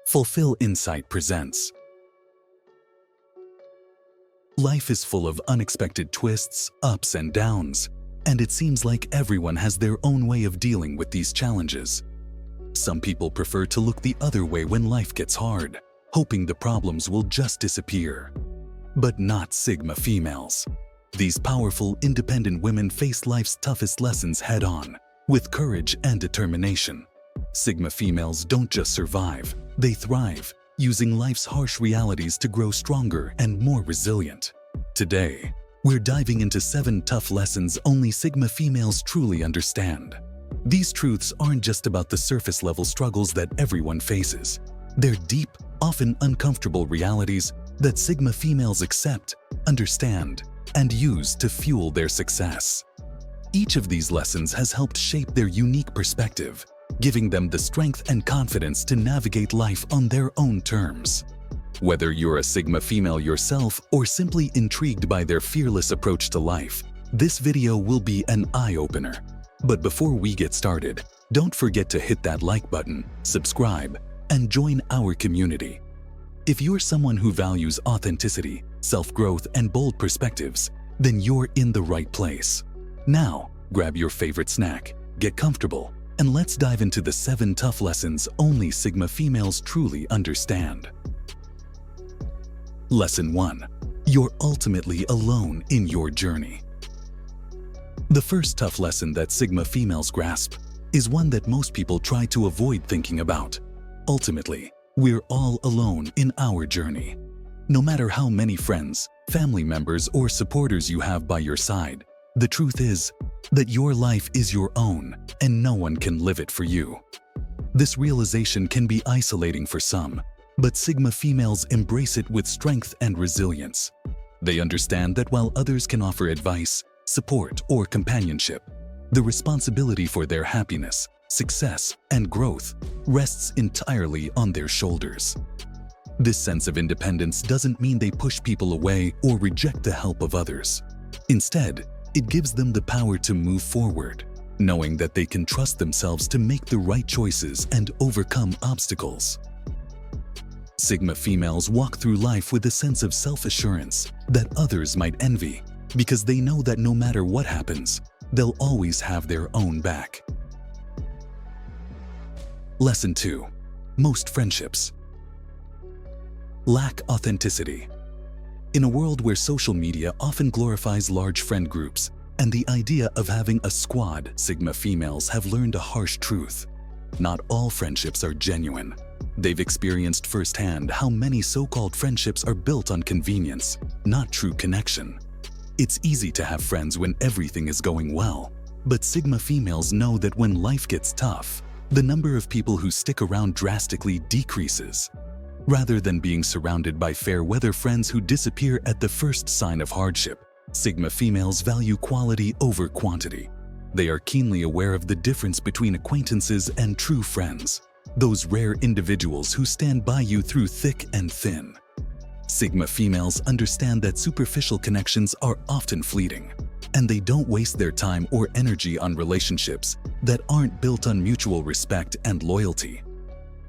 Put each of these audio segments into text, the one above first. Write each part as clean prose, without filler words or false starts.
Fulfill Insight presents. Life is full of unexpected twists, ups and downs, and it seems like everyone has their own way of dealing with these challenges. Some people prefer to look the other way when life gets hard, hoping the problems will just disappear. But not Sigma females. These powerful, independent women face life's toughest lessons head-on, with courage and determination. Sigma females don't just survive, they thrive, using life's harsh realities to grow stronger and more resilient. Today, we're diving into 7 tough lessons only Sigma females truly understand. These truths aren't just about the surface-level struggles that everyone faces. They're deep, often uncomfortable realities that Sigma females accept, understand, and use to fuel their success. Each of these lessons has helped shape their unique perspective, giving them the strength and confidence to navigate life on their own terms. Whether you're a Sigma female yourself or simply intrigued by their fearless approach to life, this video will be an eye-opener. But before we get started, don't forget to hit that like button, subscribe, and join our community. If you're someone who values authenticity, self-growth, and bold perspectives, then you're in the right place. Now, grab your favorite snack, get comfortable, and let's dive into the 7 tough lessons only Sigma females truly understand. Lesson 1. You're ultimately alone in your journey. The first tough lesson that Sigma females grasp is one that most people try to avoid thinking about. Ultimately, we're all alone in our journey. No matter how many friends, family members, or supporters you have by your side, the truth is that your life is your own and no one can live it for you. This realization can be isolating for some, but Sigma females embrace it with strength and resilience. They understand that while others can offer advice, support, or companionship, the responsibility for their happiness, success, and growth rests entirely on their shoulders. This sense of independence doesn't mean they push people away or reject the help of others. Instead, it gives them the power to move forward, knowing that they can trust themselves to make the right choices and overcome obstacles. Sigma females walk through life with a sense of self-assurance that others might envy, because they know that no matter what happens, they'll always have their own back. Lesson 2. Most friendships lack authenticity. In a world where social media often glorifies large friend groups and the idea of having a squad, Sigma females have learned a harsh truth. Not all friendships are genuine. They've experienced firsthand how many so-called friendships are built on convenience, not true connection. It's easy to have friends when everything is going well, but Sigma females know that when life gets tough, the number of people who stick around drastically decreases. Rather than being surrounded by fair-weather friends who disappear at the first sign of hardship, Sigma females value quality over quantity. They are keenly aware of the difference between acquaintances and true friends, those rare individuals who stand by you through thick and thin. Sigma females understand that superficial connections are often fleeting, and they don't waste their time or energy on relationships that aren't built on mutual respect and loyalty.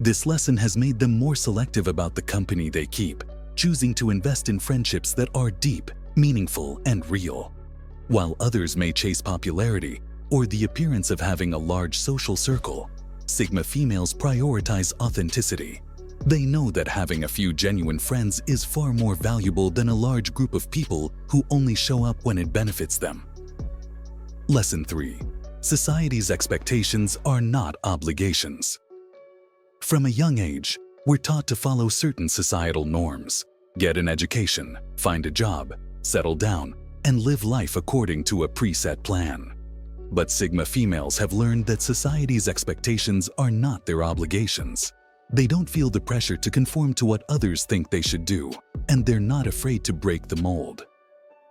This lesson has made them more selective about the company they keep, choosing to invest in friendships that are deep, meaningful, and real. While others may chase popularity or the appearance of having a large social circle, Sigma females prioritize authenticity. They know that having a few genuine friends is far more valuable than a large group of people who only show up when it benefits them. Lesson 3. Society's expectations are not obligations. From a young age, we're taught to follow certain societal norms, get an education, find a job, settle down, and live life according to a preset plan. But Sigma females have learned that society's expectations are not their obligations. They don't feel the pressure to conform to what others think they should do, and they're not afraid to break the mold.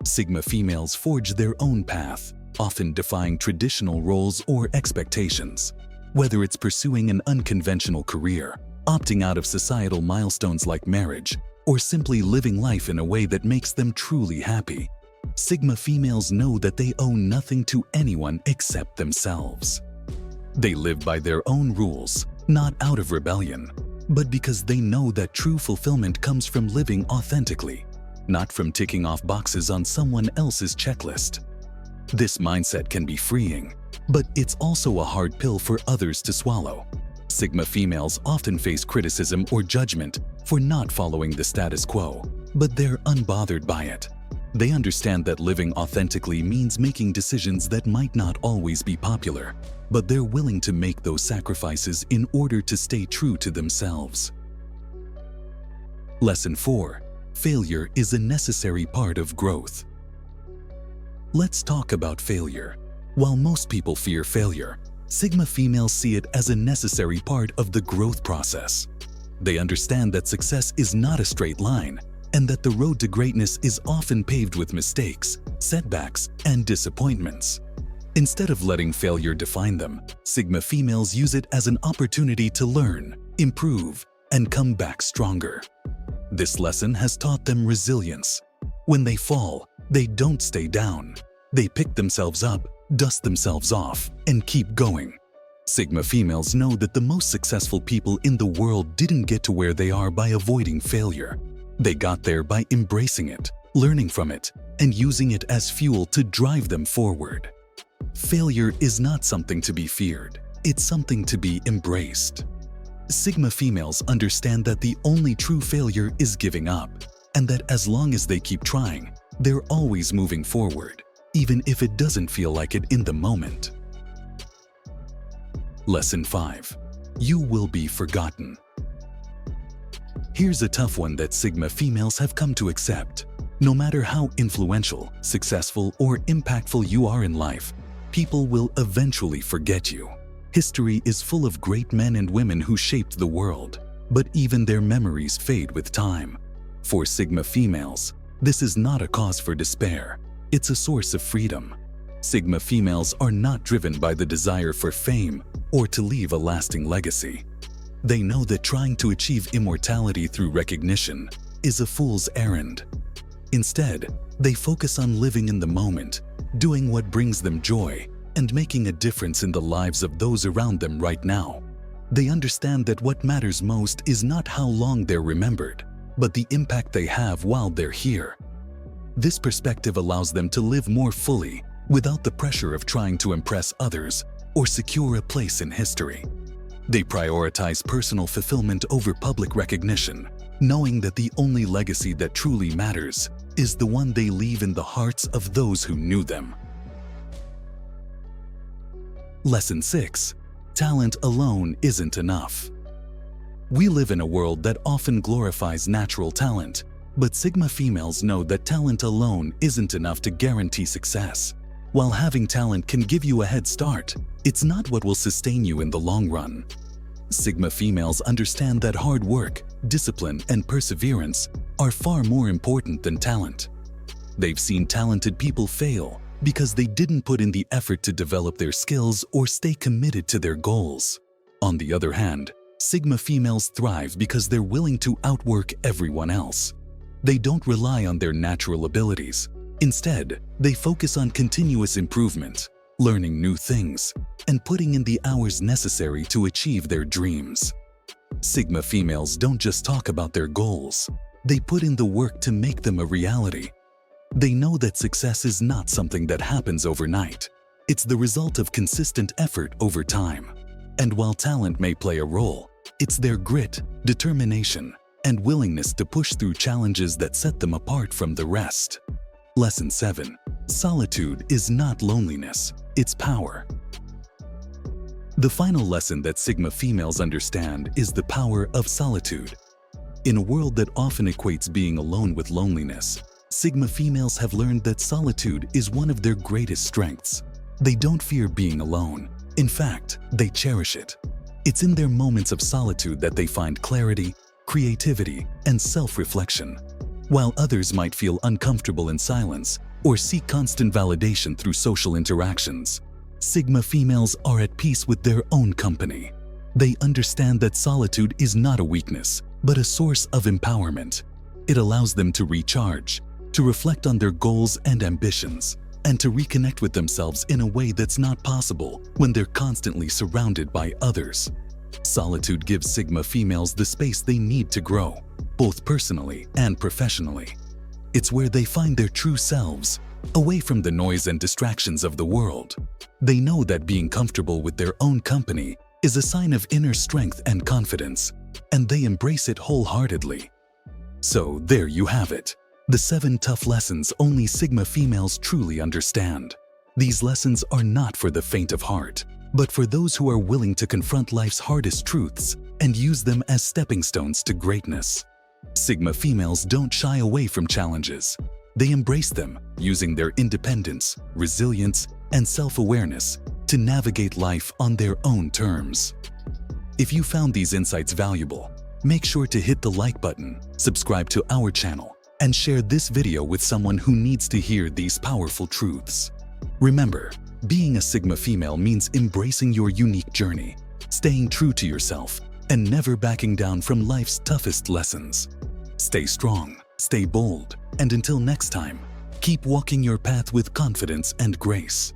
Sigma females forge their own path, often defying traditional roles or expectations. Whether it's pursuing an unconventional career, opting out of societal milestones like marriage, or simply living life in a way that makes them truly happy, Sigma females know that they owe nothing to anyone except themselves. They live by their own rules, not out of rebellion, but because they know that true fulfillment comes from living authentically, not from ticking off boxes on someone else's checklist. This mindset can be freeing, but it's also a hard pill for others to swallow. Sigma females often face criticism or judgment for not following the status quo, but they're unbothered by it. They understand that living authentically means making decisions that might not always be popular, but they're willing to make those sacrifices in order to stay true to themselves. Lesson 4. Failure is a necessary part of growth. Let's talk about failure. While most people fear failure, Sigma females see it as a necessary part of the growth process. They understand that success is not a straight line, and that the road to greatness is often paved with mistakes, setbacks, and disappointments. Instead of letting failure define them, Sigma females use it as an opportunity to learn, improve, and come back stronger. This lesson has taught them resilience. When they fall, they don't stay down. They pick themselves up, dust themselves off, and keep going. Sigma females know that the most successful people in the world didn't get to where they are by avoiding failure. They got there by embracing it, learning from it, and using it as fuel to drive them forward. Failure is not something to be feared, it's something to be embraced. Sigma females understand that the only true failure is giving up, and that as long as they keep trying, they're always moving forward, even if it doesn't feel like it in the moment. Lesson 5. You will be forgotten. Here's a tough one that Sigma females have come to accept. No matter how influential, successful, or impactful you are in life, people will eventually forget you. History is full of great men and women who shaped the world, but even their memories fade with time. For Sigma females, this is not a cause for despair. It's a source of freedom. Sigma females are not driven by the desire for fame or to leave a lasting legacy. They know that trying to achieve immortality through recognition is a fool's errand. Instead, they focus on living in the moment, doing what brings them joy, and making a difference in the lives of those around them right now. They understand that what matters most is not how long they're remembered, but the impact they have while they're here. This perspective allows them to live more fully, without the pressure of trying to impress others or secure a place in history. They prioritize personal fulfillment over public recognition, knowing that the only legacy that truly matters is the one they leave in the hearts of those who knew them. Lesson 6. Talent alone isn't enough. We live in a world that often glorifies natural talent, but Sigma females know that talent alone isn't enough to guarantee success. While having talent can give you a head start, it's not what will sustain you in the long run. Sigma females understand that hard work, discipline, and perseverance are far more important than talent. They've seen talented people fail because they didn't put in the effort to develop their skills or stay committed to their goals. On the other hand, Sigma females thrive because they're willing to outwork everyone else. They don't rely on their natural abilities. Instead, they focus on continuous improvement, learning new things, and putting in the hours necessary to achieve their dreams. Sigma females don't just talk about their goals, they put in the work to make them a reality. They know that success is not something that happens overnight. It's the result of consistent effort over time. And while talent may play a role, it's their grit, determination, and willingness to push through challenges that set them apart from the rest. Lesson 7. Solitude is not loneliness, it's power. The final lesson that Sigma females understand is the power of solitude. In a world that often equates being alone with loneliness, Sigma females have learned that solitude is one of their greatest strengths. They don't fear being alone. In fact, they cherish it. It's in their moments of solitude that they find clarity, creativity, and self-reflection. While others might feel uncomfortable in silence or seek constant validation through social interactions, Sigma females are at peace with their own company. They understand that solitude is not a weakness, but a source of empowerment. It allows them to recharge, to reflect on their goals and ambitions, and to reconnect with themselves in a way that's not possible when they're constantly surrounded by others. Solitude gives Sigma females the space they need to grow, both personally and professionally. It's where they find their true selves, away from the noise and distractions of the world. They know that being comfortable with their own company is a sign of inner strength and confidence, and they embrace it wholeheartedly. So there you have it, the 7 tough lessons only Sigma females truly understand. These lessons are not for the faint of heart, but for those who are willing to confront life's hardest truths and use them as stepping stones to greatness. Sigma females don't shy away from challenges. They embrace them, using their independence, resilience, and self-awareness to navigate life on their own terms. If you found these insights valuable, make sure to hit the like button, subscribe to our channel, and share this video with someone who needs to hear these powerful truths. Remember, being a Sigma female means embracing your unique journey, staying true to yourself, and never backing down from life's toughest lessons. Stay strong, stay bold, and until next time, keep walking your path with confidence and grace.